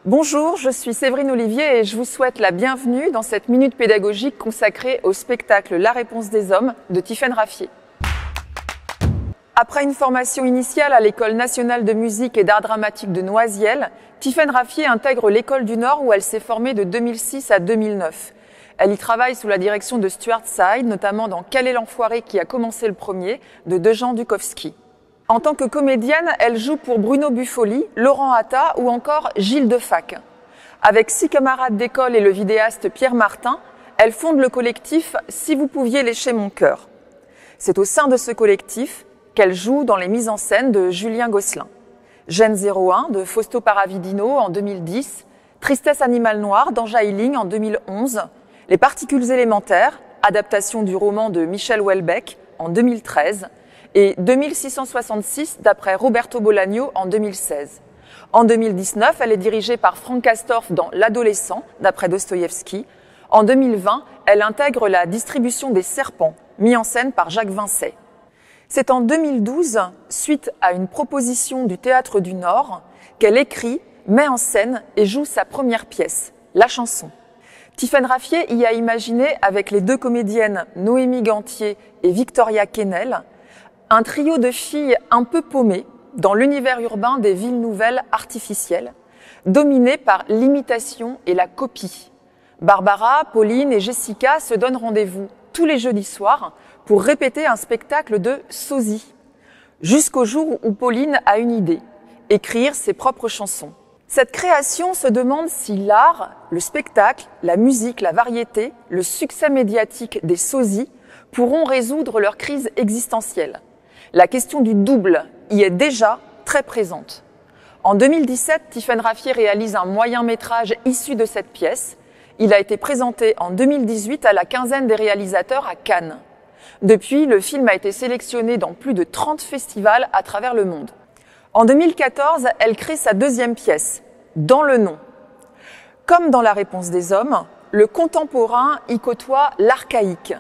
Bonjour, je suis Séverine Olivier et je vous souhaite la bienvenue dans cette minute pédagogique consacrée au spectacle La Réponse des Hommes de Tiffaine Raffier. Après une formation initiale à l'École nationale de musique et d'art dramatique de Noisiel, Tiffaine Raffier intègre l'École du Nord où elle s'est formée de 2006 à 2009. Elle y travaille sous la direction de Stuart Side, notamment dans Quel est l'enfoiré qui a commencé le premier de Dejan Dukovski. En tant que comédienne, elle joue pour Bruno Buffoli, Laurent Atta ou encore Gilles Defac. Avec 6 camarades d'école et le vidéaste Pierre Martin, elle fonde le collectif Si vous pouviez lécher mon cœur. C'est au sein de ce collectif qu'elle joue dans les mises en scène de Julien Gosselin. Gêne 01 de Fausto Paravidino en 2010, Tristesse animale noire d'Anja Hilling en 2011, Les particules élémentaires, adaptation du roman de Michel Houellebecq en 2013, et 2666 d'après Roberto Bolaño en 2016. En 2019, elle est dirigée par Franck Castorf dans L'Adolescent d'après Dostoïevski. En 2020, elle intègre la distribution des Serpents, mis en scène par Jacques Vincey. C'est en 2012, suite à une proposition du Théâtre du Nord, qu'elle écrit, met en scène et joue sa première pièce, La Chanson. Tiffaine Raffier y a imaginé, avec les 2 comédiennes Noémie Gantier et Victoria Quesnel, un trio de filles un peu paumées dans l'univers urbain des villes nouvelles artificielles, dominées par l'imitation et la copie. Barbara, Pauline et Jessica se donnent rendez-vous tous les jeudis soirs pour répéter un spectacle de sosie, jusqu'au jour où Pauline a une idée, écrire ses propres chansons. Cette création se demande si l'art, le spectacle, la musique, la variété, le succès médiatique des sosies pourront résoudre leur crise existentielle. La question du double y est déjà très présente. En 2017, Tiffaine Raffier réalise un moyen-métrage issu de cette pièce. Il a été présenté en 2018 à la quinzaine des réalisateurs à Cannes. Depuis, le film a été sélectionné dans plus de 30 festivals à travers le monde. En 2014, elle crée sa 2e pièce, Dans le nom. Comme dans La Réponse des Hommes, le contemporain y côtoie l'archaïque,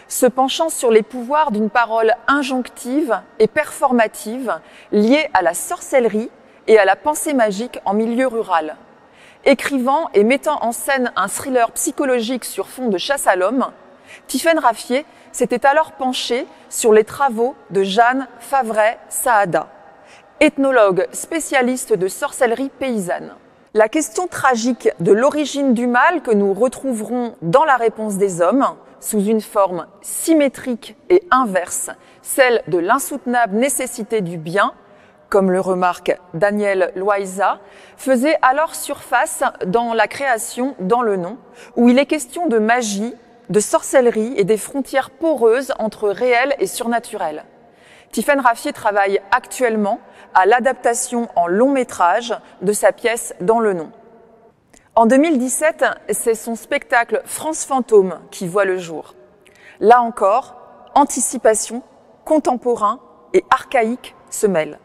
se penchant sur les pouvoirs d'une parole injonctive et performative liée à la sorcellerie et à la pensée magique en milieu rural. Écrivant et mettant en scène un thriller psychologique sur fond de chasse à l'homme, Tiffaine Raffier s'était alors penchée sur les travaux de Jeanne Favret-Saada, ethnologue spécialiste de sorcellerie paysanne. La question tragique de l'origine du mal que nous retrouverons dans La Réponse des Hommes, sous une forme symétrique et inverse, celle de l'insoutenable nécessité du bien, comme le remarque Daniel Loayza, faisait alors surface dans la création Dans le nom, où il est question de magie, de sorcellerie et des frontières poreuses entre réel et surnaturel. Tiffaine Raffier travaille actuellement à l'adaptation en long métrage de sa pièce Dans le nom. En 2017, c'est son spectacle France Fantôme qui voit le jour. Là encore, anticipation, contemporain et archaïque se mêlent.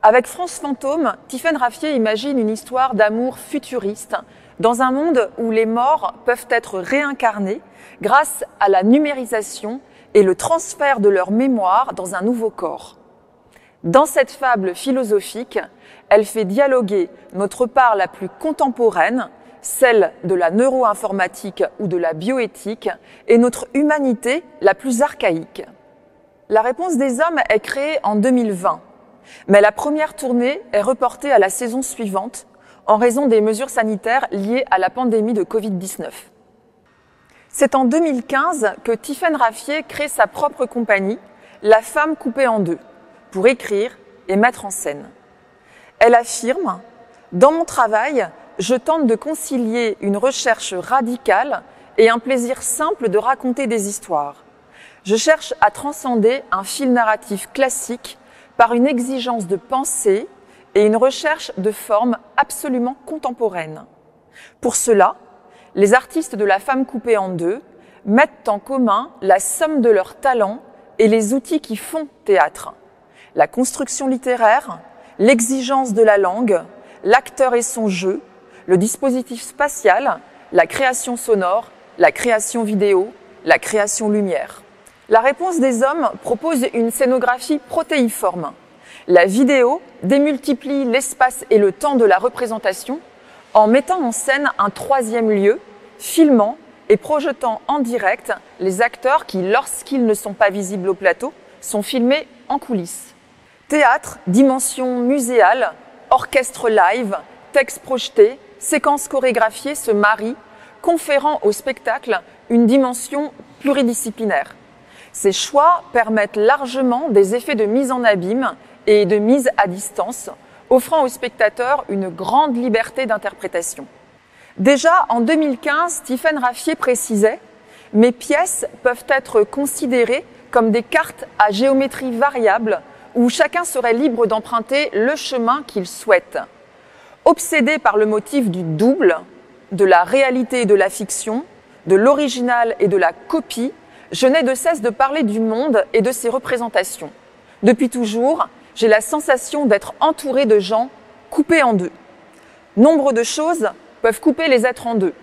Avec France Fantôme, Tiffaine Raffier imagine une histoire d'amour futuriste dans un monde où les morts peuvent être réincarnés grâce à la numérisation et le transfert de leur mémoire dans un nouveau corps. Dans cette fable philosophique, elle fait dialoguer notre part la plus contemporaine, celle de la neuroinformatique ou de la bioéthique, et notre humanité la plus archaïque. La Réponse des Hommes est créée en 2020, mais la première tournée est reportée à la saison suivante en raison des mesures sanitaires liées à la pandémie de Covid-19. C'est en 2015 que Tiffaine Raffier crée sa propre compagnie, La Femme coupée en deux, pour écrire et mettre en scène. Elle affirme « Dans mon travail, je tente de concilier une recherche radicale et un plaisir simple de raconter des histoires. Je cherche à transcender un fil narratif classique par une exigence de pensée et une recherche de forme absolument contemporaine. Pour cela, les artistes de La Femme coupée en deux mettent en commun la somme de leurs talents et les outils qui font théâtre. La construction littéraire, l'exigence de la langue, l'acteur et son jeu, le dispositif spatial, la création sonore, la création vidéo, la création lumière. La Réponse des Hommes propose une scénographie protéiforme. La vidéo démultiplie l'espace et le temps de la représentation en mettant en scène un troisième lieu, filmant et projetant en direct les acteurs qui, lorsqu'ils ne sont pas visibles au plateau, sont filmés en coulisses. Théâtre, dimension muséale, orchestre live, texte projeté, séquences chorégraphiées se marient, conférant au spectacle une dimension pluridisciplinaire. Ces choix permettent largement des effets de mise en abîme et de mise à distance, offrant aux spectateurs une grande liberté d'interprétation. Déjà en 2015, Stephen Raffier précisait « Mes pièces peuvent être considérées comme des cartes à géométrie variable où chacun serait libre d'emprunter le chemin qu'il souhaite. Obsédé par le motif du double, de la réalité et de la fiction, de l'original et de la copie, je n'ai de cesse de parler du monde et de ses représentations. Depuis toujours, j'ai la sensation d'être entouré de gens coupés en deux. Nombre de choses peuvent couper les êtres en deux.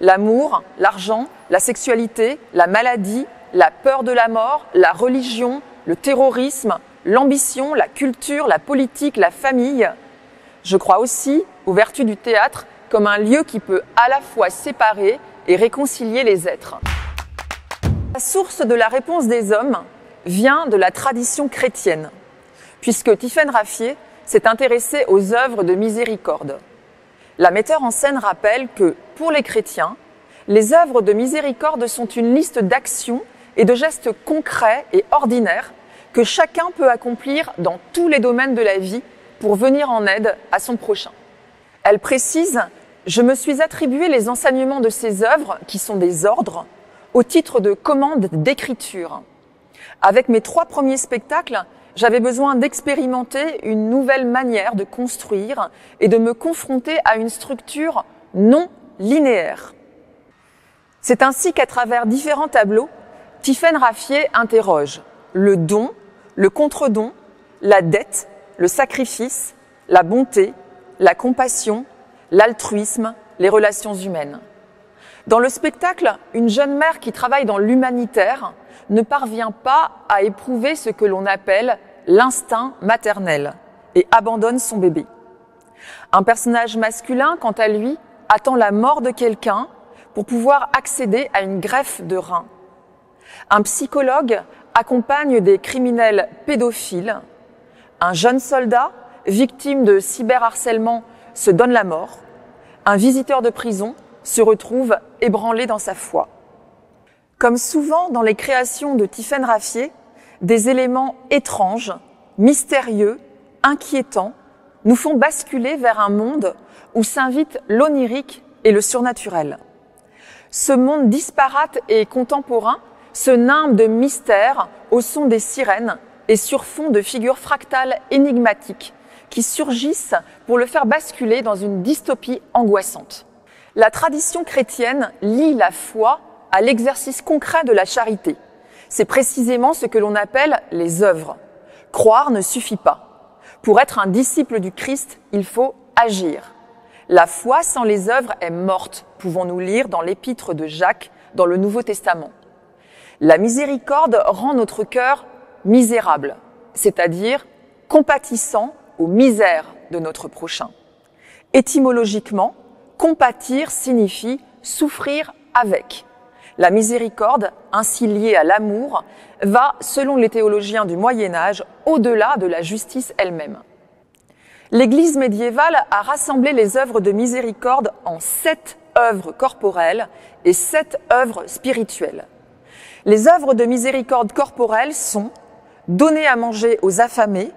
L'amour, l'argent, la sexualité, la maladie, la peur de la mort, la religion, le terrorisme, l'ambition, la culture, la politique, la famille. Je crois aussi aux vertus du théâtre comme un lieu qui peut à la fois séparer et réconcilier les êtres. La source de la réponse des hommes vient de la tradition chrétienne, puisque Stephen Raffier s'est intéressé aux œuvres de miséricorde. La metteur en scène rappelle que, pour les chrétiens, les œuvres de miséricorde sont une liste d'actions et de gestes concrets et ordinaires que chacun peut accomplir dans tous les domaines de la vie pour venir en aide à son prochain. Elle précise « Je me suis attribué les enseignements de ces œuvres, qui sont des ordres, au titre de commande d'écriture. Avec mes 3 premiers spectacles, j'avais besoin d'expérimenter une nouvelle manière de construire et de me confronter à une structure non linéaire. » C'est ainsi qu'à travers différents tableaux, Stephen Raffier interroge le don, le contre-don, la dette, le sacrifice, la bonté, la compassion, l'altruisme, les relations humaines. Dans le spectacle, une jeune mère qui travaille dans l'humanitaire ne parvient pas à éprouver ce que l'on appelle l'instinct maternel et abandonne son bébé. Un personnage masculin, quant à lui, attend la mort de quelqu'un pour pouvoir accéder à une greffe de rein. Un psychologue accompagne des criminels pédophiles. Un jeune soldat, victime de cyberharcèlement, se donne la mort. Un visiteur de prison se retrouve ébranlé dans sa foi. Comme souvent dans les créations de Stephen Raffier, des éléments étranges, mystérieux, inquiétants, nous font basculer vers un monde où s'invite l'onirique et le surnaturel. Ce monde disparate et contemporain se nimbe de mystères au son des sirènes et sur fond de figures fractales énigmatiques qui surgissent pour le faire basculer dans une dystopie angoissante. La tradition chrétienne lie la foi à l'exercice concret de la charité. C'est précisément ce que l'on appelle les œuvres. Croire ne suffit pas. Pour être un disciple du Christ, il faut agir. La foi sans les œuvres est morte, pouvons-nous lire dans l'épître de Jacques dans le Nouveau Testament. La miséricorde rend notre cœur misérable, c'est-à-dire compatissant aux misères de notre prochain. Étymologiquement, compatir signifie souffrir avec. La miséricorde, ainsi liée à l'amour, va, selon les théologiens du Moyen-Âge, au-delà de la justice elle-même. L'Église médiévale a rassemblé les œuvres de miséricorde en 7 œuvres corporelles et 7 œuvres spirituelles. Les œuvres de miséricorde corporelle sont donner à manger aux affamés,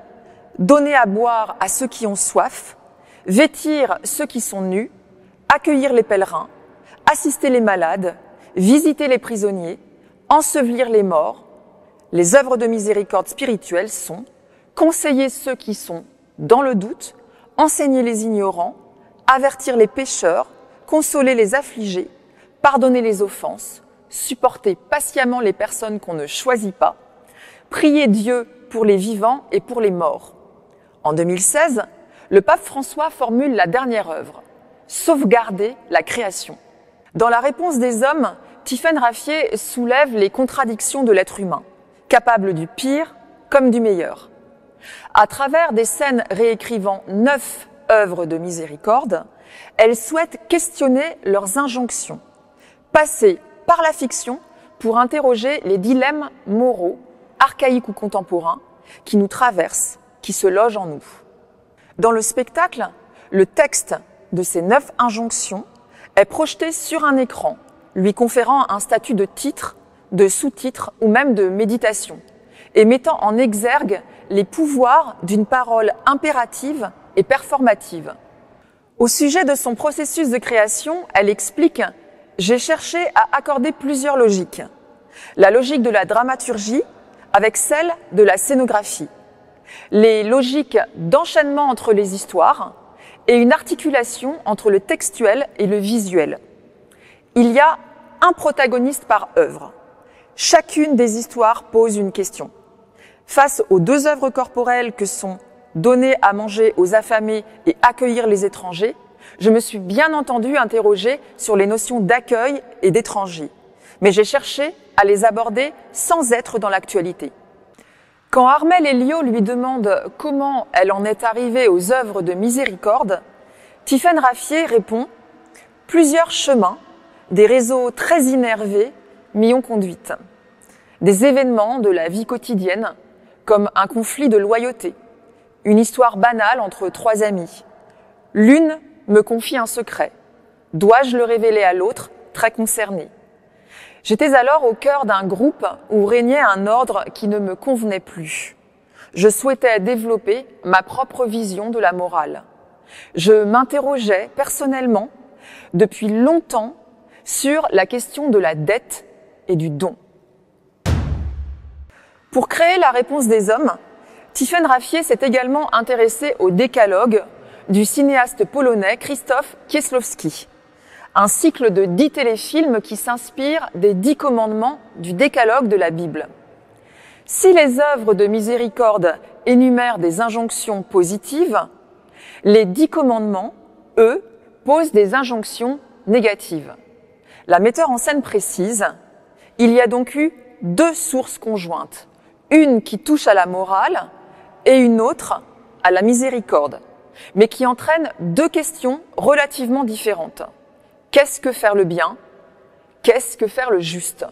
donner à boire à ceux qui ont soif, vêtir ceux qui sont nus, accueillir les pèlerins, assister les malades, visiter les prisonniers, ensevelir les morts. Les œuvres de miséricorde spirituelle sont conseiller ceux qui sont dans le doute, enseigner les ignorants, avertir les pécheurs, consoler les affligés, pardonner les offenses, supporter patiemment les personnes qu'on ne choisit pas, prier Dieu pour les vivants et pour les morts. En 2016, le pape François formule la dernière œuvre, sauvegarder la création. Dans la réponse des hommes, Stephen Raffier soulève les contradictions de l'être humain, capable du pire comme du meilleur. À travers des scènes réécrivant 9 œuvres de miséricorde, elle souhaite questionner leurs injonctions, passer par la fiction pour interroger les dilemmes moraux, archaïques ou contemporains, qui nous traversent, qui se logent en nous. Dans le spectacle, le texte de ces 9 injonctions est projeté sur un écran, lui conférant un statut de titre, de sous-titre ou même de méditation, et mettant en exergue les pouvoirs d'une parole impérative et performative. Au sujet de son processus de création, elle explique « J'ai cherché à accorder plusieurs logiques. La logique de la dramaturgie avec celle de la scénographie. Les logiques d'enchaînement entre les histoires et une articulation entre le textuel et le visuel. Il y a un protagoniste par œuvre. Chacune des histoires pose une question. Face aux 2 œuvres corporelles que sont donner à manger aux affamés et accueillir les étrangers, je me suis bien entendu interrogée sur les notions d'accueil et d'étranger, mais j'ai cherché à les aborder sans être dans l'actualité. Quand Armelle Elliot lui demande comment elle en est arrivée aux œuvres de miséricorde, Tiffaine Raffier répond « Plusieurs chemins, des réseaux très innervés m'y ont conduite. Des événements de la vie quotidienne, comme un conflit de loyauté, une histoire banale entre 3 amis. L'une me confie un secret. Dois-je le révéler à l'autre, très concernée? J'étais alors au cœur d'un groupe où régnait un ordre qui ne me convenait plus. Je souhaitais développer ma propre vision de la morale. Je m'interrogeais personnellement depuis longtemps sur la question de la dette et du don. Pour créer La réponse des hommes, Tiffaine Raffier s'est également intéressée au décalogue du cinéaste polonais Krzysztof Kieślowski, un cycle de 10 téléfilms qui s'inspire des 10 commandements du décalogue de la Bible. Si les œuvres de miséricorde énumèrent des injonctions positives, les 10 commandements, eux, posent des injonctions négatives. La metteur en scène précise, il y a donc eu 2 sources conjointes, une qui touche à la morale et une autre à la miséricorde, mais qui entraînent 2 questions relativement différentes. Qu'est-ce que faire le bien? Qu'est-ce que faire le juste?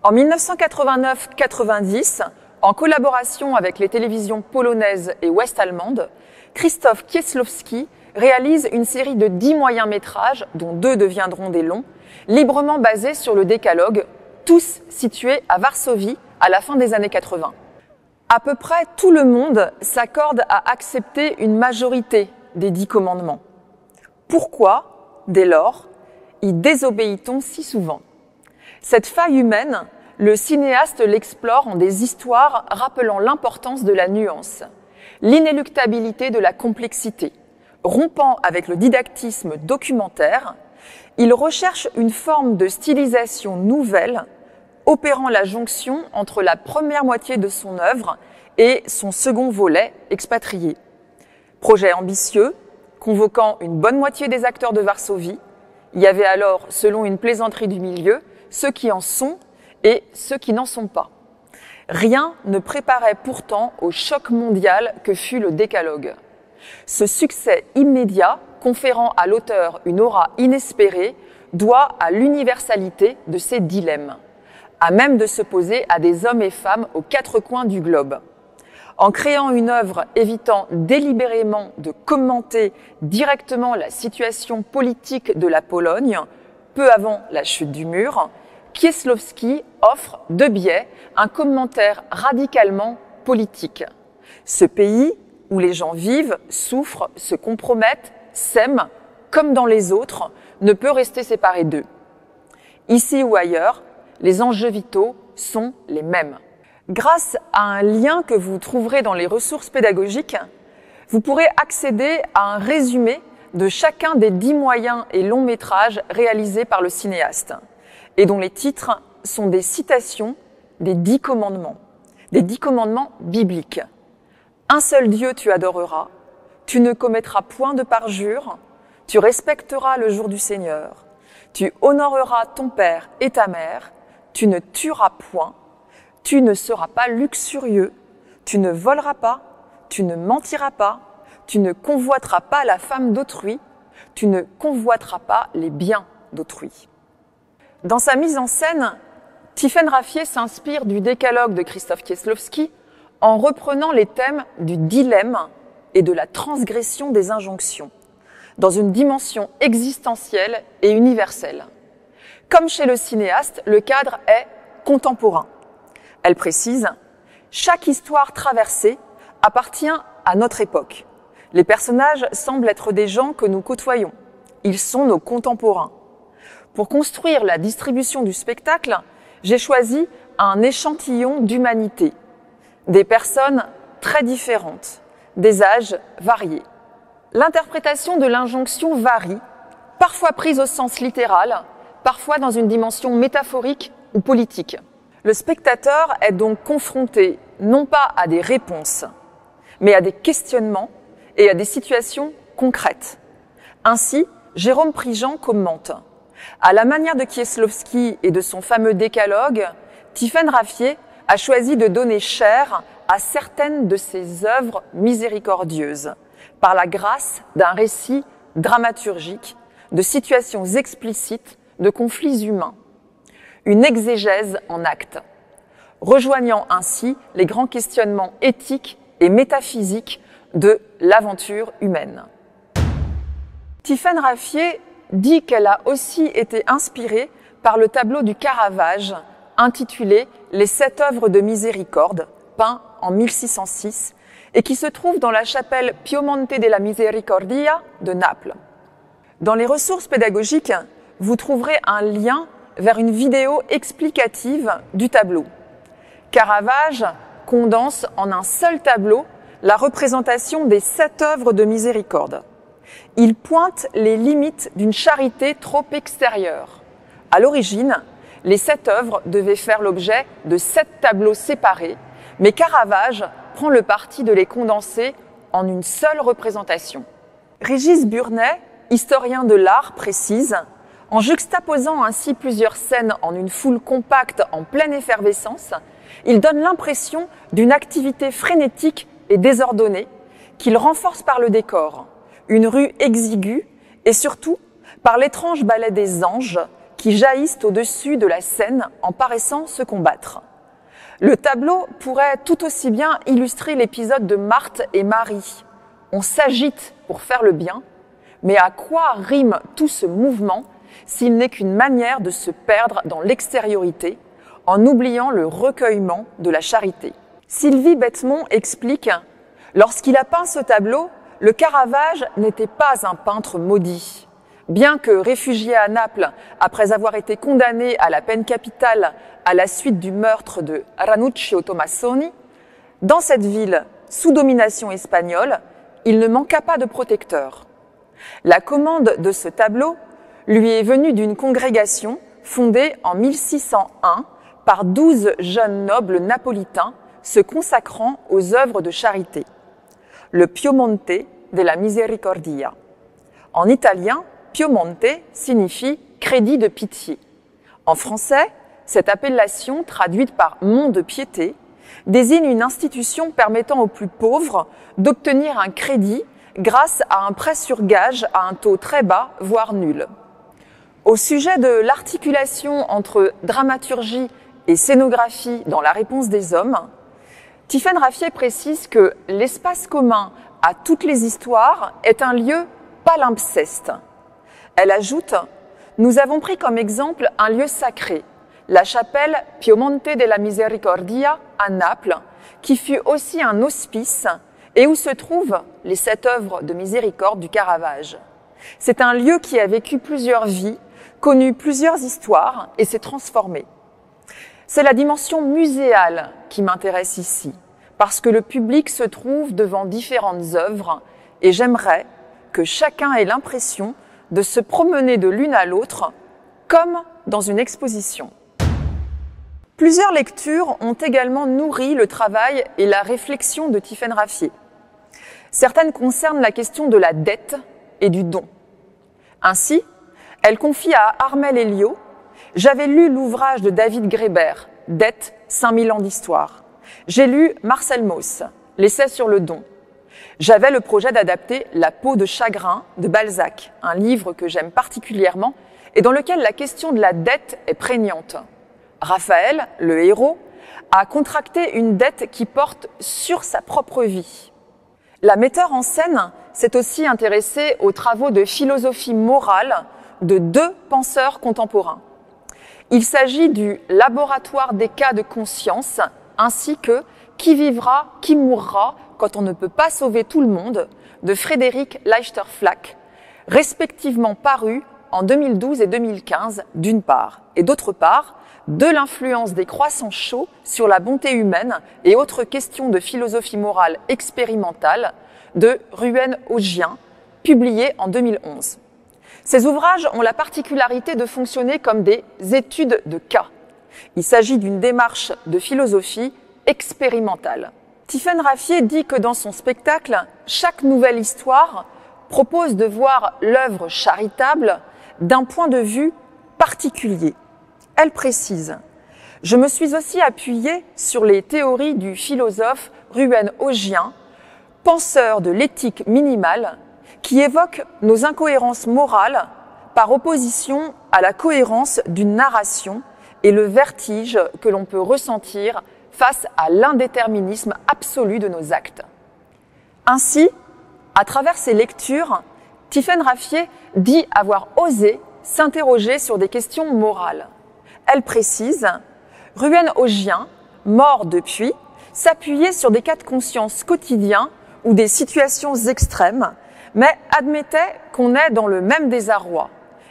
En 1989-90, en collaboration avec les télévisions polonaises et ouest-allemandes, Krzysztof Kieślowski réalise une série de 10 moyens-métrages, dont 2 deviendront des longs, librement basés sur le décalogue, tous situés à Varsovie à la fin des années 80. À peu près tout le monde s'accorde à accepter une majorité des 10 commandements. Pourquoi, dès lors, y désobéit-on si souvent? Cette faille humaine, le cinéaste l'explore en des histoires rappelant l'importance de la nuance, l'inéluctabilité de la complexité. Rompant avec le didactisme documentaire, il recherche une forme de stylisation nouvelle, opérant la jonction entre la première moitié de son œuvre et son second volet, Expatrié. Projet ambitieux, convoquant une bonne moitié des acteurs de Varsovie. Il y avait alors, selon une plaisanterie du milieu, ceux qui en sont et ceux qui n'en sont pas. Rien ne préparait pourtant au choc mondial que fut le décalogue. Ce succès immédiat, conférant à l'auteur une aura inespérée, doit à l'universalité de ses dilemmes, à même de se poser à des hommes et femmes aux 4 coins du globe. En créant une œuvre évitant délibérément de commenter directement la situation politique de la Pologne, peu avant la chute du mur, Kieślowski offre de biais un commentaire radicalement politique. Ce pays où les gens vivent, souffrent, se compromettent, s'aiment, comme dans les autres, ne peut rester séparé d'eux. Ici ou ailleurs, les enjeux vitaux sont les mêmes. Grâce à un lien que vous trouverez dans les ressources pédagogiques, vous pourrez accéder à un résumé de chacun des 10 moyens et longs métrages réalisés par le cinéaste, et dont les titres sont des citations des 10 commandements bibliques. Un seul Dieu tu adoreras, tu ne commettras point de parjure, tu respecteras le jour du Seigneur, tu honoreras ton père et ta mère, tu ne tueras point, tu ne seras pas luxurieux, tu ne voleras pas, tu ne mentiras pas, tu ne convoiteras pas la femme d'autrui, tu ne convoiteras pas les biens d'autrui. Dans sa mise en scène, Tiphaine Raffier s'inspire du décalogue de Krzysztof Kieślowski en reprenant les thèmes du dilemme et de la transgression des injonctions, dans une dimension existentielle et universelle. Comme chez le cinéaste, le cadre est contemporain. Elle précise « Chaque histoire traversée appartient à notre époque. Les personnages semblent être des gens que nous côtoyons. Ils sont nos contemporains. Pour construire la distribution du spectacle, j'ai choisi un échantillon d'humanité, des personnes très différentes, des âges variés. L'interprétation de l'injonction varie, parfois prise au sens littéral, parfois dans une dimension métaphorique ou politique. Le spectateur est donc confronté non pas à des réponses, mais à des questionnements et à des situations concrètes. Ainsi, Jérôme Prigent commente « À la manière de Kieślowski et de son fameux décalogue, Tiphaine Raffier a choisi de donner chair à certaines de ses œuvres miséricordieuses, par la grâce d'un récit dramaturgique, de situations explicites, de conflits humains. Une exégèse en actes, rejoignant ainsi les grands questionnements éthiques et métaphysiques de l'aventure humaine. » Tiphaine Raffier dit qu'elle a aussi été inspirée par le tableau du Caravage intitulé « Les 7 œuvres de miséricorde » peint en 1606 et qui se trouve dans la chapelle Piemonte della Misericordia de Naples. Dans les ressources pédagogiques, vous trouverez un lien vers une vidéo explicative du tableau. Caravage condense en un seul tableau la représentation des 7 œuvres de miséricorde. Il pointe les limites d'une charité trop extérieure. À l'origine, les 7 œuvres devaient faire l'objet de 7 tableaux séparés, mais Caravage prend le parti de les condenser en une seule représentation. Régis Burnet, historien de l'art, précise « En juxtaposant ainsi plusieurs scènes en une foule compacte en pleine effervescence, il donne l'impression d'une activité frénétique et désordonnée qu'il renforce par le décor, une rue exiguë et surtout par l'étrange ballet des anges qui jaillissent au-dessus de la scène en paraissant se combattre. Le tableau pourrait tout aussi bien illustrer l'épisode de Marthe et Marie. On s'agite pour faire le bien, mais à quoi rime tout ce mouvement s'il n'est qu'une manière de se perdre dans l'extériorité en oubliant le recueillement de la charité. Sylvie Bettemont explique « Lorsqu'il a peint ce tableau, le Caravage n'était pas un peintre maudit. Bien que réfugié à Naples après avoir été condamné à la peine capitale à la suite du meurtre de Ranuccio Tomassoni, dans cette ville sous domination espagnole, il ne manqua pas de protecteurs. La commande de ce tableau lui est venue d'une congrégation fondée en 1601 par 12 jeunes nobles napolitains se consacrant aux œuvres de charité. Le Piemonte della Misericordia. En italien, Piemonte signifie « crédit de pitié ». En français, cette appellation, traduite par « mont de piété », désigne une institution permettant aux plus pauvres d'obtenir un crédit grâce à un prêt sur gage à un taux très bas, voire nul. Au sujet de l'articulation entre dramaturgie et scénographie dans la réponse des hommes, Tiphaine Raffier précise que l'espace commun à toutes les histoires est un lieu palimpseste. Elle ajoute « Nous avons pris comme exemple un lieu sacré, la chapelle Piemonte della Misericordia à Naples, qui fut aussi un hospice et où se trouvent les 7 œuvres de miséricorde du Caravage. C'est un lieu qui a vécu plusieurs vies, connu plusieurs histoires et s'est transformé. C'est la dimension muséale qui m'intéresse ici, parce que le public se trouve devant différentes œuvres et j'aimerais que chacun ait l'impression de se promener de l'une à l'autre comme dans une exposition. Plusieurs lectures ont également nourri le travail et la réflexion de Tiphaine Raffier. Certaines concernent la question de la dette et du don. Ainsi, elle confie à Armel Elliot « J'avais lu l'ouvrage de David Graeber, Dette, 5000 ans d'histoire. J'ai lu Marcel Mauss, l'essai sur le don. J'avais le projet d'adapter La peau de chagrin de Balzac, un livre que j'aime particulièrement et dans lequel la question de la dette est prégnante. Raphaël, le héros, a contracté une dette qui porte sur sa propre vie. La metteur en scène s'est aussi intéressée aux travaux de philosophie morale de deux penseurs contemporains. Il s'agit du Laboratoire des cas de conscience ainsi que Qui vivra, qui mourra quand on ne peut pas sauver tout le monde de Frédéric Leichter-Flack, respectivement parus en 2012 et 2015 d'une part, et d'autre part, de l'influence des croissants chauds sur la bonté humaine et autres questions de philosophie morale expérimentale de Ruben Augien, publié en 2011. Ces ouvrages ont la particularité de fonctionner comme des études de cas. Il s'agit d'une démarche de philosophie expérimentale. Tiffaine Raffier dit que dans son spectacle, chaque nouvelle histoire propose de voir l'œuvre charitable d'un point de vue particulier. Elle précise « Je me suis aussi appuyée sur les théories du philosophe Ruben Augien, penseur de l'éthique minimale, qui évoque nos incohérences morales par opposition à la cohérence d'une narration et le vertige que l'on peut ressentir face à l'indéterminisme absolu de nos actes. » Ainsi, à travers ses lectures, Tiffaine Raffier dit avoir osé s'interroger sur des questions morales. Elle précise « Ruben Augien, mort depuis, s'appuyait sur des cas de conscience quotidiens ou des situations extrêmes, mais admettait qu'on est dans le même désarroi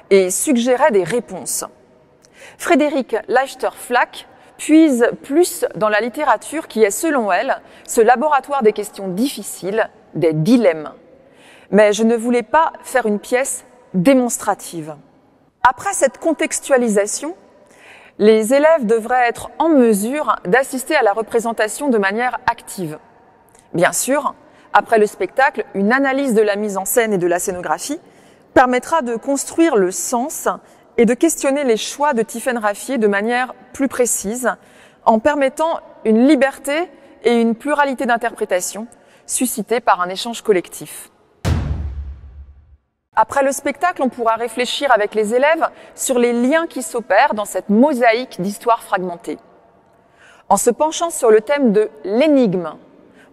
et suggérait des réponses. » Frédéric Leichter-Flack puise plus dans la littérature qui est, selon elle, ce laboratoire des questions difficiles, des dilemmes. Mais je ne voulais pas faire une pièce démonstrative. Après cette contextualisation, les élèves devraient être en mesure d'assister à la représentation de manière active. Bien sûr, après le spectacle, une analyse de la mise en scène et de la scénographie permettra de construire le sens et de questionner les choix de Tiffaine Raffier de manière plus précise, en permettant une liberté et une pluralité d'interprétation suscitées par un échange collectif. Après le spectacle, on pourra réfléchir avec les élèves sur les liens qui s'opèrent dans cette mosaïque d'histoires fragmentées. En se penchant sur le thème de l'énigme,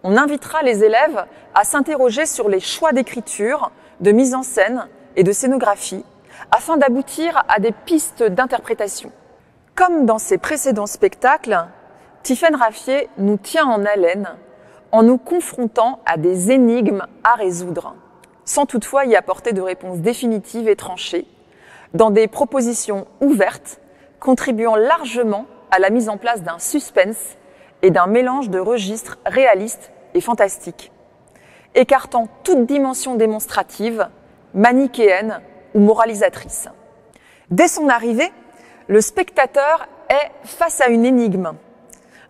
on invitera les élèves à s'interroger sur les choix d'écriture, de mise en scène et de scénographie, afin d'aboutir à des pistes d'interprétation. Comme dans ses précédents spectacles, Tiffaine Raffier nous tient en haleine en nous confrontant à des énigmes à résoudre, sans toutefois y apporter de réponses définitives et tranchées, dans des propositions ouvertes, contribuant largement à la mise en place d'un suspense et d'un mélange de registres réalistes et fantastiques, écartant toute dimension démonstrative, manichéenne ou moralisatrice. Dès son arrivée, le spectateur est face à une énigme.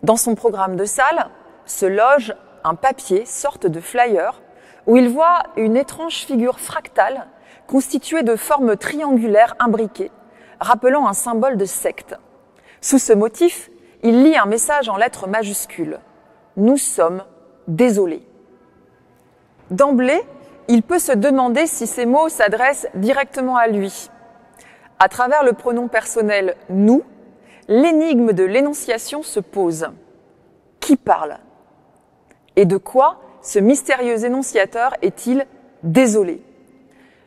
Dans son programme de salle se loge un papier, sorte de flyer, où il voit une étrange figure fractale constituée de formes triangulaires imbriquées, rappelant un symbole de secte. Sous ce motif, il lit un message en lettres majuscules. « Nous sommes désolés ». D'emblée, il peut se demander si ces mots s'adressent directement à lui. À travers le pronom personnel « nous », l'énigme de l'énonciation se pose. Qui parle? Et de quoi ce mystérieux énonciateur est-il désolé?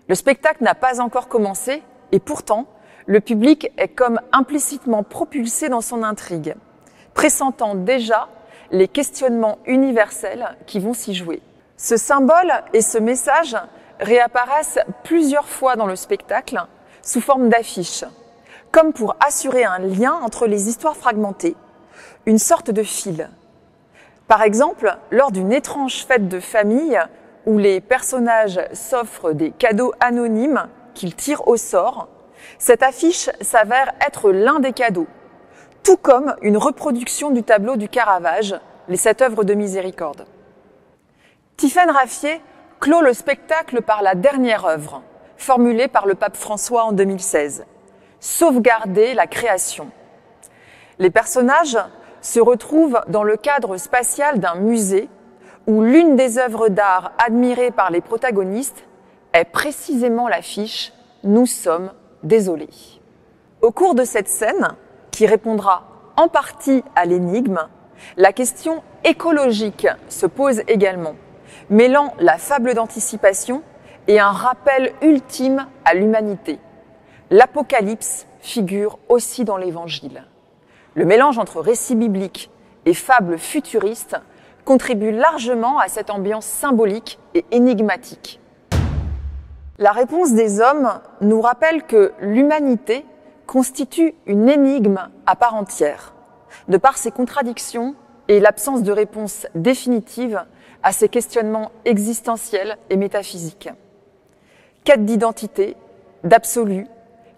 Le spectacle n'a pas encore commencé et pourtant, le public est comme implicitement propulsé dans son intrigue, pressentant déjà les questionnements universels qui vont s'y jouer. Ce symbole et ce message réapparaissent plusieurs fois dans le spectacle sous forme d'affiches, comme pour assurer un lien entre les histoires fragmentées, une sorte de fil. Par exemple, lors d'une étrange fête de famille où les personnages s'offrent des cadeaux anonymes qu'ils tirent au sort, cette affiche s'avère être l'un des cadeaux, tout comme une reproduction du tableau du Caravage, les 7 œuvres de miséricorde. Tiffaine Raffier clôt le spectacle par la dernière œuvre, formulée par le pape François en 2016, « Sauvegarder la création ». Les personnages se retrouvent dans le cadre spatial d'un musée où l'une des œuvres d'art admirées par les protagonistes est précisément l'affiche « Nous sommes désolés ». Au cours de cette scène, qui répondra en partie à l'énigme, la question écologique se pose également, mêlant la fable d'anticipation et un rappel ultime à l'humanité. L'Apocalypse figure aussi dans l'Évangile. Le mélange entre récits bibliques et fables futuristes contribue largement à cette ambiance symbolique et énigmatique. La réponse des hommes nous rappelle que l'humanité constitue une énigme à part entière, de par ses contradictions et l'absence de réponse définitive à ces questionnements existentiels et métaphysiques. Quête d'identité, d'absolu,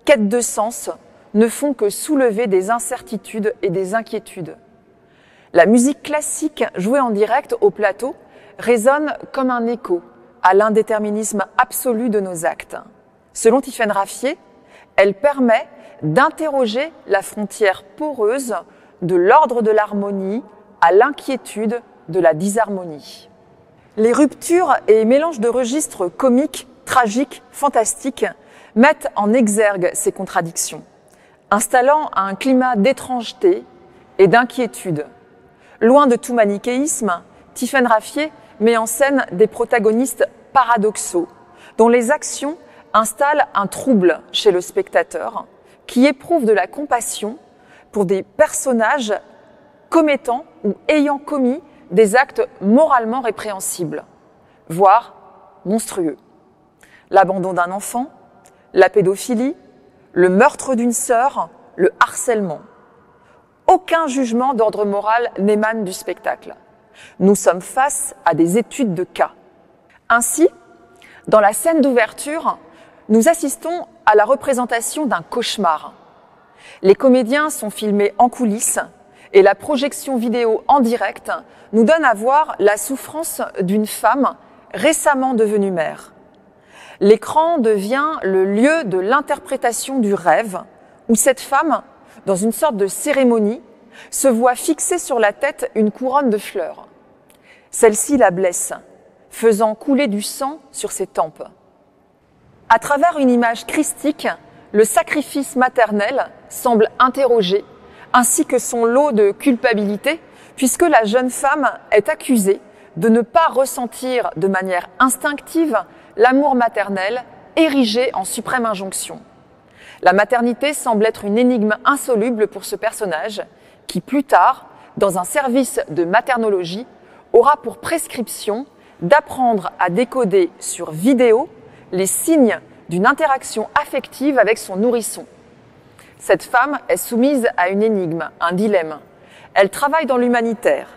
quête de sens ne font que soulever des incertitudes et des inquiétudes. La musique classique jouée en direct au plateau résonne comme un écho à l'indéterminisme absolu de nos actes. Selon Tiffaine Raffier, elle permet d'interroger la frontière poreuse de l'ordre de l'harmonie à l'inquiétude de la disharmonie. Les ruptures et mélanges de registres comiques, tragiques, fantastiques mettent en exergue ces contradictions, installant un climat d'étrangeté et d'inquiétude. Loin de tout manichéisme, Tiffaine Raffier met en scène des protagonistes paradoxaux, dont les actions installent un trouble chez le spectateur, qui éprouve de la compassion pour des personnages commettant ou ayant commis des actes moralement répréhensibles, voire monstrueux. L'abandon d'un enfant, la pédophilie, le meurtre d'une sœur, le harcèlement. Aucun jugement d'ordre moral n'émane du spectacle. Nous sommes face à des études de cas. Ainsi, dans la scène d'ouverture, nous assistons à la représentation d'un cauchemar. Les comédiens sont filmés en coulisses et la projection vidéo en direct nous donne à voir la souffrance d'une femme récemment devenue mère. L'écran devient le lieu de l'interprétation du rêve où cette femme, dans une sorte de cérémonie, se voit fixer sur la tête une couronne de fleurs. Celle-ci la blesse, faisant couler du sang sur ses tempes. À travers une image christique, le sacrifice maternel semble interrogé, ainsi que son lot de culpabilité, puisque la jeune femme est accusée de ne pas ressentir de manière instinctive l'amour maternel érigé en suprême injonction. La maternité semble être une énigme insoluble pour ce personnage, qui plus tard, dans un service de maternologie, aura pour prescription d'apprendre à décoder sur vidéo les signes d'une interaction affective avec son nourrisson. Cette femme est soumise à une énigme, un dilemme. Elle travaille dans l'humanitaire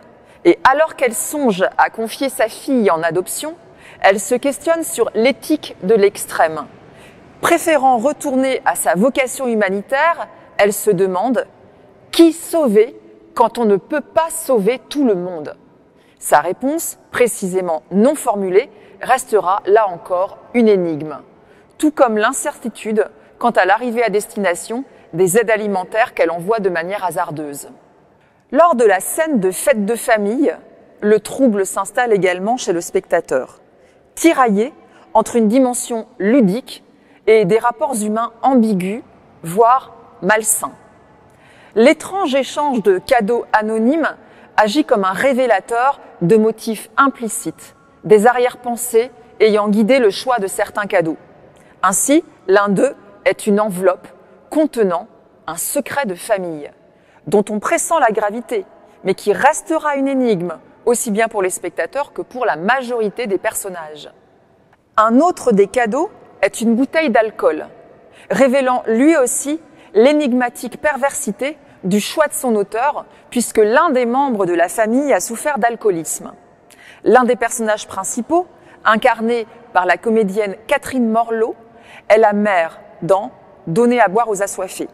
et alors qu'elle songe à confier sa fille en adoption, elle se questionne sur l'éthique de l'extrême. Préférant retourner à sa vocation humanitaire, elle se demande « Qui sauver quand on ne peut pas sauver tout le monde ?» Sa réponse, précisément non formulée, restera là encore une énigme. Tout comme l'incertitude quant à l'arrivée à destination des aides alimentaires qu'elle envoie de manière hasardeuse. Lors de la scène de fête de famille, le trouble s'installe également chez le spectateur, tiraillé entre une dimension ludique et des rapports humains ambigus, voire malsains. L'étrange échange de cadeaux anonymes agit comme un révélateur de motifs implicites, des arrière-pensées ayant guidé le choix de certains cadeaux. Ainsi, l'un d'eux est une enveloppe contenant un secret de famille, dont on pressent la gravité, mais qui restera une énigme, aussi bien pour les spectateurs que pour la majorité des personnages. Un autre des cadeaux est une bouteille d'alcool, révélant lui aussi l'énigmatique perversité du choix de son auteur, puisque l'un des membres de la famille a souffert d'alcoolisme. L'un des personnages principaux, incarné par la comédienne Catherine Morlot, est la mère dans « Donner à boire aux assoiffés ».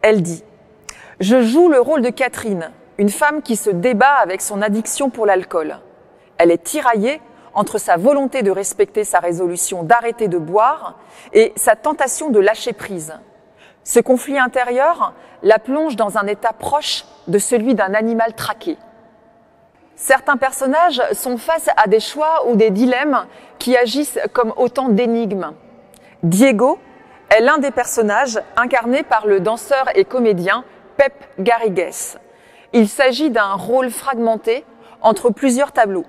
Elle dit « Je joue le rôle de Catherine, une femme qui se débat avec son addiction pour l'alcool. Elle est tiraillée entre sa volonté de respecter sa résolution d'arrêter de boire et sa tentation de lâcher prise. Ce conflit intérieur la plonge dans un état proche de celui d'un animal traqué. » Certains personnages sont face à des choix ou des dilemmes qui agissent comme autant d'énigmes. Diego est l'un des personnages incarnés par le danseur et comédien Pep Garrigues. Il s'agit d'un rôle fragmenté entre plusieurs tableaux.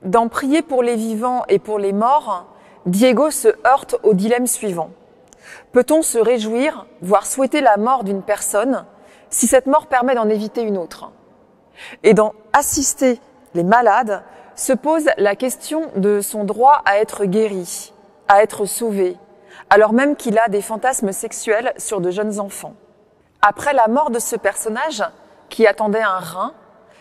Dans Prier pour les vivants et pour les morts, Diego se heurte au dilemme suivant. Peut-on se réjouir, voire souhaiter la mort d'une personne, si cette mort permet d'en éviter une autre? Et dans Assister les malades, se pose la question de son droit à être guéri, à être sauvé, alors même qu'il a des fantasmes sexuels sur de jeunes enfants. Après la mort de ce personnage, qui attendait un rein,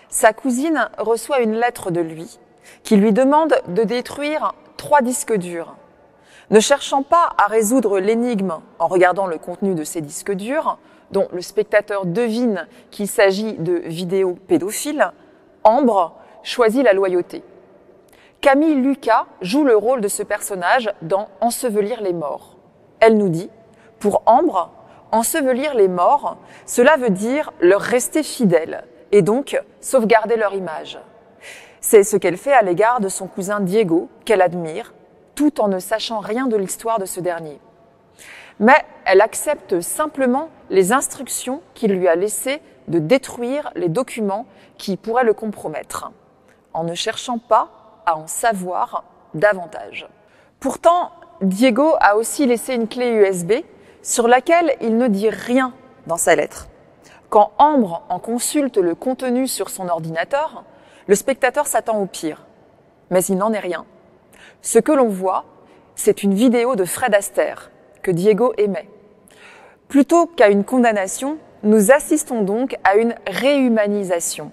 sa cousine reçoit une lettre de lui, qui lui demande de détruire 3 disques durs. Ne cherchant pas à résoudre l'énigme en regardant le contenu de ces disques durs, dont le spectateur devine qu'il s'agit de vidéos pédophiles, Ambre choisit la loyauté. Camille Lucas joue le rôle de ce personnage dans Ensevelir les morts. Elle nous dit, pour Ambre, ensevelir les morts, cela veut dire leur rester fidèles et donc sauvegarder leur image. C'est ce qu'elle fait à l'égard de son cousin Diego, qu'elle admire, tout en ne sachant rien de l'histoire de ce dernier. Mais elle accepte simplement les instructions qu'il lui a laissées de détruire les documents qui pourraient le compromettre, en ne cherchant pas à en savoir davantage. Pourtant, Diego a aussi laissé une clé USB sur laquelle il ne dit rien dans sa lettre. Quand Ambre en consulte le contenu sur son ordinateur, le spectateur s'attend au pire. Mais il n'en est rien. Ce que l'on voit, c'est une vidéo de Fred Astaire, que Diego aimait. Plutôt qu'à une condamnation, nous assistons donc à une réhumanisation,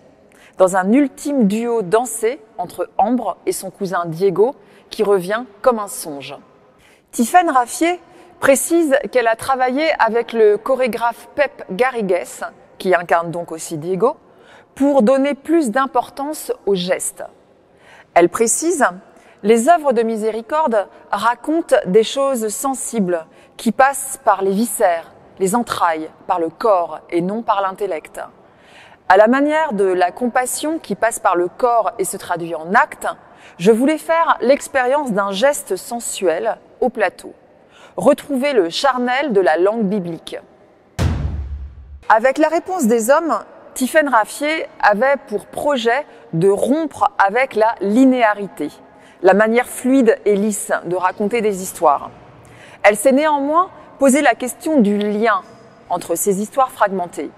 dans un ultime duo dansé entre Ambre et son cousin Diego, qui revient comme un songe. Tiffaine Raffier précise qu'elle a travaillé avec le chorégraphe Pep Garrigues, qui incarne donc aussi Diego, pour donner plus d'importance aux gestes. Elle précise « Les œuvres de miséricorde racontent des choses sensibles qui passent par les viscères, les entrailles, par le corps et non par l'intellect. À la manière de la compassion qui passe par le corps et se traduit en acte, je voulais faire l'expérience d'un geste sensuel au plateau. Retrouver le charnel de la langue biblique. » Avec La réponse des hommes, Tiffaine Raffier avait pour projet de rompre avec la linéarité, la manière fluide et lisse de raconter des histoires. Elle s'est néanmoins posé la question du lien entre ces histoires fragmentées.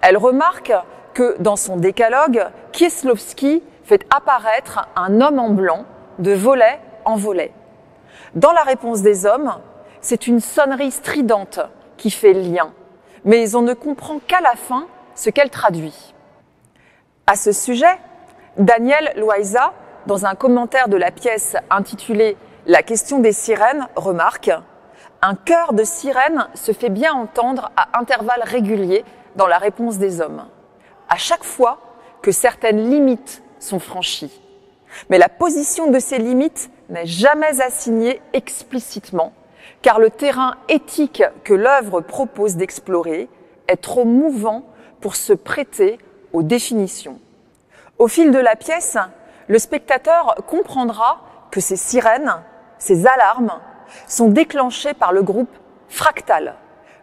Elle remarque que dans son décalogue, Kieslowski fait apparaître un homme en blanc de volet en volet. Dans La réponse des hommes, c'est une sonnerie stridente qui fait lien, mais on ne comprend qu'à la fin ce qu'elle traduit. À ce sujet, Daniel Loaiza, dans un commentaire de la pièce intitulée « La question des sirènes », remarque « Un chœur de sirènes se fait bien entendre à intervalles réguliers dans La réponse des hommes, à chaque fois que certaines limites sont franchies. Mais la position de ces limites n'est jamais assignée explicitement, car le terrain éthique que l'œuvre propose d'explorer est trop mouvant pour se prêter aux définitions. Au fil de la pièce, le spectateur comprendra que ces sirènes, ces alarmes, sont déclenchées par le groupe Fractal,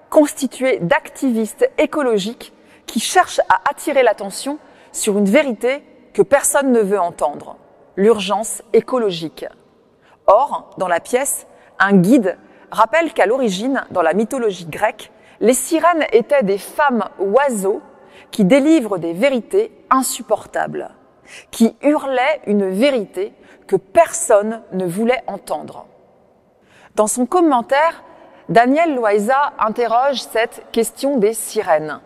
constitué d'activistes écologiques qui cherchent à attirer l'attention sur une vérité que personne ne veut entendre, l'urgence écologique. Or, dans la pièce, un guide rappelle qu'à l'origine, dans la mythologie grecque, les sirènes étaient des femmes oiseaux qui délivrent des vérités insupportables, qui hurlaient une vérité que personne ne voulait entendre. Dans son commentaire, Daniel Loaiza interroge cette question des sirènes,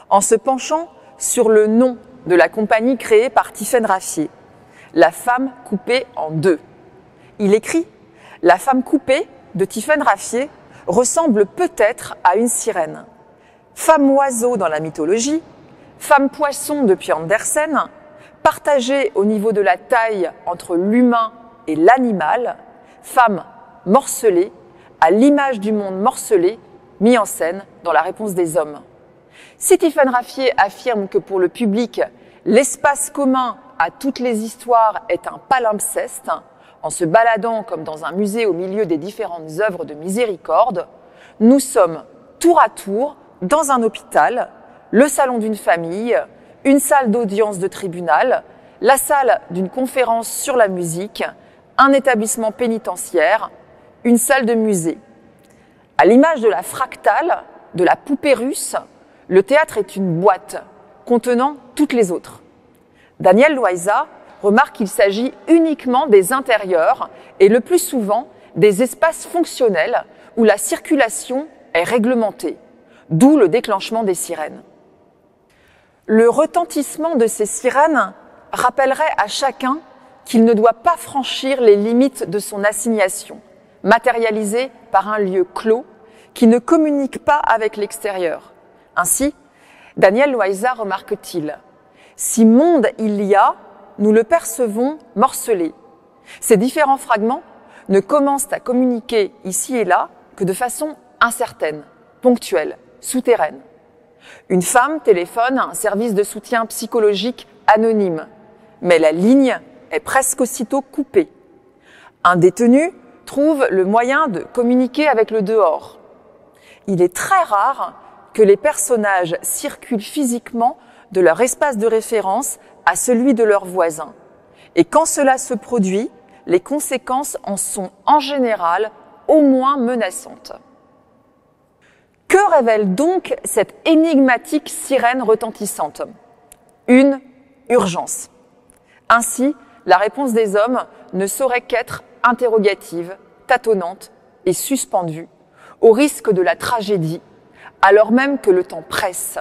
en se penchant sur le nom de la compagnie créée par Tiffaine Raffier, La femme coupée en deux. Il écrit « La femme coupée de Tiffaine Raffier ressemble peut-être à une sirène. Femme oiseau dans la mythologie, femme poisson depuis Andersen, partagée au niveau de la taille entre l'humain et l'animal, femme morcelée, à l'image du monde morcelé, mis en scène dans La réponse des hommes. » Si Tiffaine Raffier affirme que pour le public, l'espace commun à toutes les histoires est un palimpseste, en se baladant comme dans un musée au milieu des différentes œuvres de miséricorde, nous sommes tour à tour dans un hôpital, le salon d'une famille, une salle d'audience de tribunal, la salle d'une conférence sur la musique, un établissement pénitentiaire, une salle de musée. À l'image de la fractale, de la poupée russe, le théâtre est une boîte contenant toutes les autres. Daniel Loayza remarque qu'il s'agit uniquement des intérieurs et le plus souvent des espaces fonctionnels où la circulation est réglementée, d'où le déclenchement des sirènes. Le retentissement de ces sirènes rappellerait à chacun qu'il ne doit pas franchir les limites de son assignation, matérialisée par un lieu clos qui ne communique pas avec l'extérieur. Ainsi, Daniel Loayza remarque-t-il « Si monde il y a, nous le percevons morcelé. Ces différents fragments ne commencent à communiquer ici et là que de façon incertaine, ponctuelle, souterraine. Une femme téléphone à un service de soutien psychologique anonyme, mais la ligne est presque aussitôt coupée. Un détenu trouve le moyen de communiquer avec le dehors. Il est très rare que les personnages circulent physiquement de leur espace de référence à celui de leurs voisins. Et quand cela se produit, les conséquences en sont en général au moins menaçantes. Que révèle donc cette énigmatique sirène retentissante? Une urgence. Ainsi, la réponse des hommes ne saurait qu'être interrogative, tâtonnante et suspendue, au risque de la tragédie, alors même que le temps presse,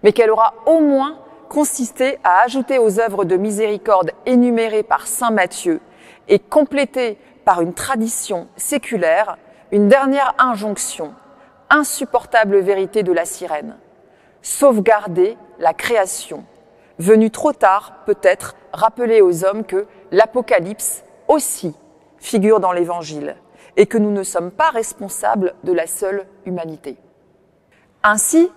mais qu'elle aura au moins consisté à ajouter aux œuvres de miséricorde énumérées par saint Matthieu et complétées par une tradition séculaire, une dernière injonction, insupportable vérité de la sirène. Sauvegarder la création, venue trop tard peut-être rappeler aux hommes que l'Apocalypse aussi figure dans l'Évangile et que nous ne sommes pas responsables de la seule humanité. Ainsi,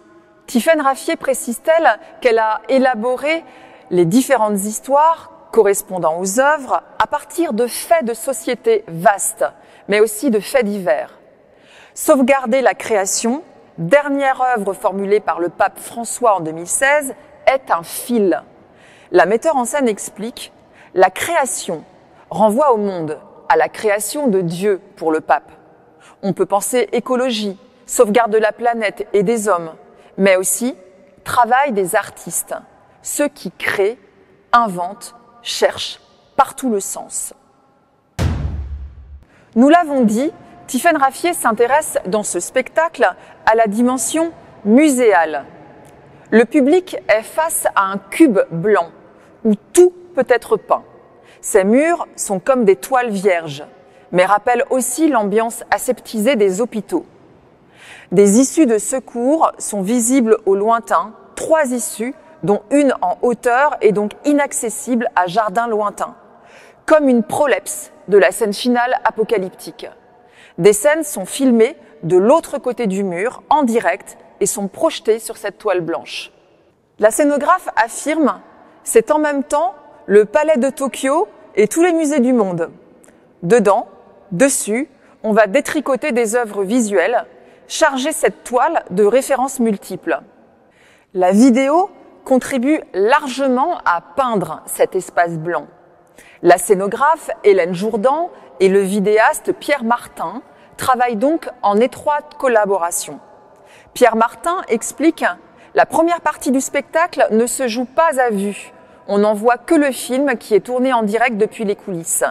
Tiphaine Raffier précise-t-elle qu'elle a élaboré les différentes histoires correspondant aux œuvres à partir de faits de société vastes, mais aussi de faits divers. Sauvegarder la création, dernière œuvre formulée par le pape François en 2016, est un fil. La metteur en scène explique « La création renvoie au monde, à la création de Dieu pour le pape. On peut penser écologie, sauvegarde de la planète et des hommes, mais aussi travail des artistes, ceux qui créent, inventent, cherchent partout le sens. » Nous l'avons dit, Tiphaine Raffier s'intéresse dans ce spectacle à la dimension muséale. Le public est face à un cube blanc où tout peut être peint. Ces murs sont comme des toiles vierges, mais rappellent aussi l'ambiance aseptisée des hôpitaux. Des issues de secours sont visibles au lointain, 3 issues, dont une en hauteur et donc inaccessible à jardin lointain, comme une prolepse de la scène finale apocalyptique. Des scènes sont filmées de l'autre côté du mur, en direct, et sont projetées sur cette toile blanche. La scénographe affirme « C'est en même temps le palais de Tokyo et tous les musées du monde. Dedans, dessus, on va détricoter des œuvres visuelles, charger cette toile de références multiples. » La vidéo contribue largement à peindre cet espace blanc. La scénographe Hélène Jourdan et le vidéaste Pierre Martin travaillent donc en étroite collaboration. Pierre Martin explique « La première partie du spectacle ne se joue pas à vue. On n'en voit que le film qui est tourné en direct depuis les coulisses.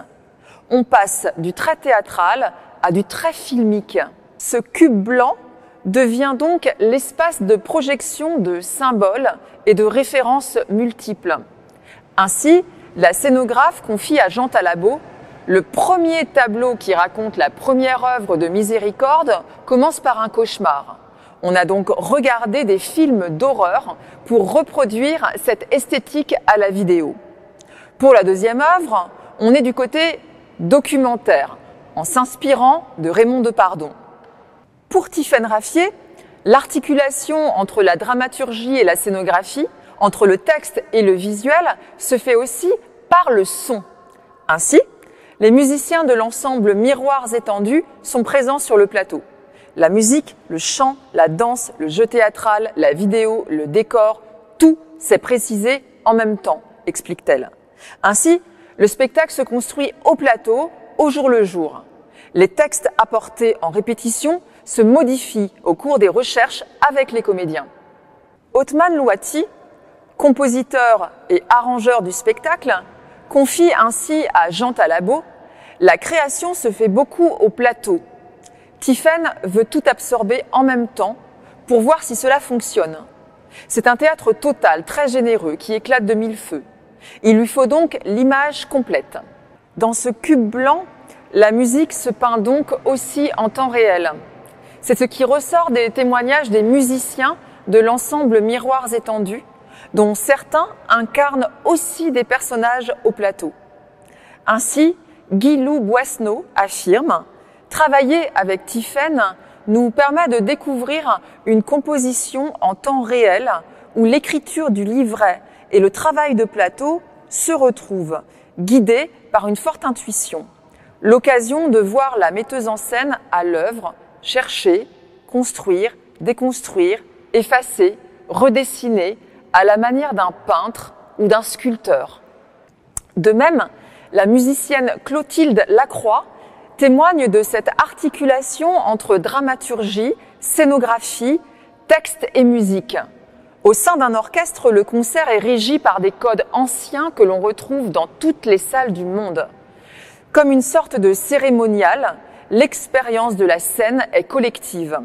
On passe du très théâtral à du très filmique. Ce cube blanc devient donc l'espace de projection de symboles et de références multiples. Ainsi, la scénographe confie à Jean Talabot « Le premier tableau qui raconte la première œuvre de miséricorde commence par un cauchemar. On a donc regardé des films d'horreur pour reproduire cette esthétique à la vidéo. Pour la deuxième œuvre, on est du côté documentaire, en s'inspirant de Raymond Depardon. Pour Tiphaine Raffier, l'articulation entre la dramaturgie et la scénographie, entre le texte et le visuel se fait aussi par le son. Ainsi, les musiciens de l'ensemble Miroirs étendus sont présents sur le plateau. La musique, le chant, la danse, le jeu théâtral, la vidéo, le décor, tout s'est précisé en même temps, explique-t-elle. Ainsi, le spectacle se construit au plateau, au jour le jour. Les textes apportés en répétition se modifient au cours des recherches avec les comédiens. Othman Louati, compositeur et arrangeur du spectacle, confie ainsi à Jean Talabot « La création se fait beaucoup au plateau. Tiphaine veut tout absorber en même temps pour voir si cela fonctionne. C'est un théâtre total, très généreux, qui éclate de mille feux. Il lui faut donc l'image complète. Dans ce cube blanc, la musique se peint donc aussi en temps réel. C'est ce qui ressort des témoignages des musiciens de l'ensemble Miroirs étendus, dont certains incarnent aussi des personnages au plateau. Ainsi, Guy-Lou Boisseneau affirme « Travailler avec Tiphaine nous permet de découvrir une composition en temps réel où l'écriture du livret et le travail de plateau se retrouvent, guidés par une forte intuition. L'occasion de voir la metteuse en scène à l'œuvre, chercher, construire, déconstruire, effacer, redessiner, à la manière d'un peintre ou d'un sculpteur. » De même, la musicienne Clotilde Lacroix témoigne de cette articulation entre dramaturgie, scénographie, texte et musique. Au sein d'un orchestre, le concert est régi par des codes anciens que l'on retrouve dans toutes les salles du monde. Comme une sorte de cérémonial, l'expérience de la scène est collective.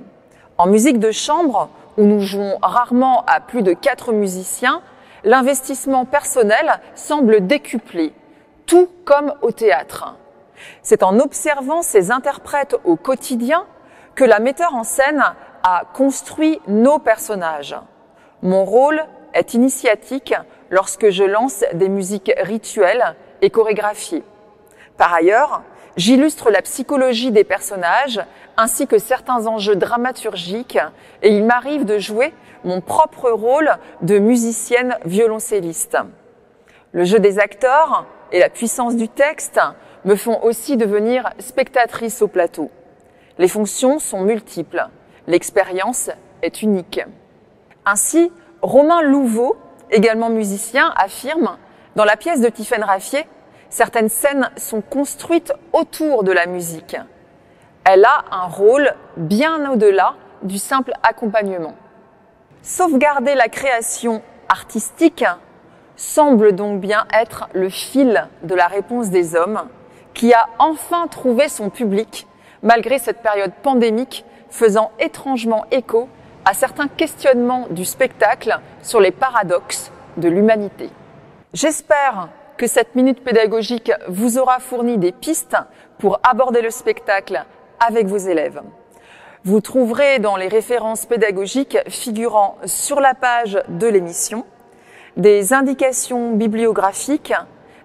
En musique de chambre, où nous jouons rarement à plus de 4 musiciens, l'investissement personnel semble décuplé, tout comme au théâtre. C'est en observant ces interprètes au quotidien que la metteur en scène a construit nos personnages. Mon rôle est initiatique lorsque je lance des musiques rituelles et chorégraphiées. Par ailleurs, j'illustre la psychologie des personnages ainsi que certains enjeux dramaturgiques et il m'arrive de jouer mon propre rôle de musicienne violoncelliste. Le jeu des acteurs et la puissance du texte me font aussi devenir spectatrice au plateau. Les fonctions sont multiples, l'expérience est unique. Ainsi, Romain Louveau, également musicien, affirme « Dans la pièce de Tiphaine Raffier, certaines scènes sont construites autour de la musique. Elle a un rôle bien au-delà du simple accompagnement. » Sauvegarder la création artistique semble donc bien être le fil de la réponse des hommes qui a enfin trouvé son public malgré cette période pandémique faisant étrangement écho à certains questionnements du spectacle sur les paradoxes de l'humanité. J'espère que cette minute pédagogique vous aura fourni des pistes pour aborder le spectacle avec vos élèves. Vous trouverez dans les références pédagogiques figurant sur la page de l'émission des indications bibliographiques,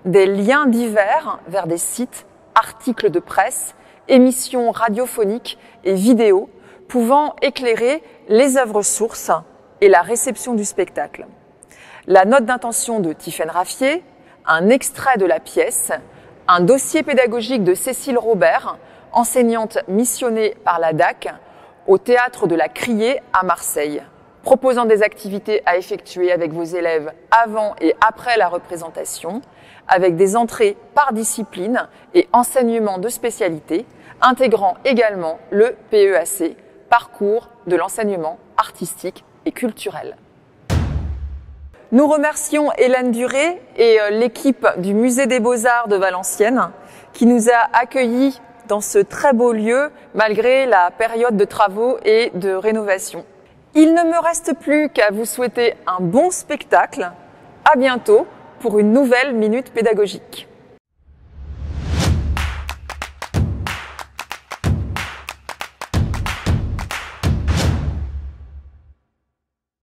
des liens divers vers des sites, articles de presse, émissions radiophoniques et vidéos pouvant éclairer les œuvres sources et la réception du spectacle. La note d'intention de Tiphaine Raffier, un extrait de la pièce, un dossier pédagogique de Cécile Robert, enseignante missionnée par la DAC au Théâtre de la Criée à Marseille, proposant des activités à effectuer avec vos élèves avant et après la représentation, avec des entrées par discipline et enseignement de spécialité, intégrant également le PEAC, parcours de l'enseignement artistique et culturel. Nous remercions Hélène Duré et l'équipe du Musée des Beaux-Arts de Valenciennes qui nous a accueillis dans ce très beau lieu malgré la période de travaux et de rénovation. Il ne me reste plus qu'à vous souhaiter un bon spectacle. À bientôt pour une nouvelle minute pédagogique.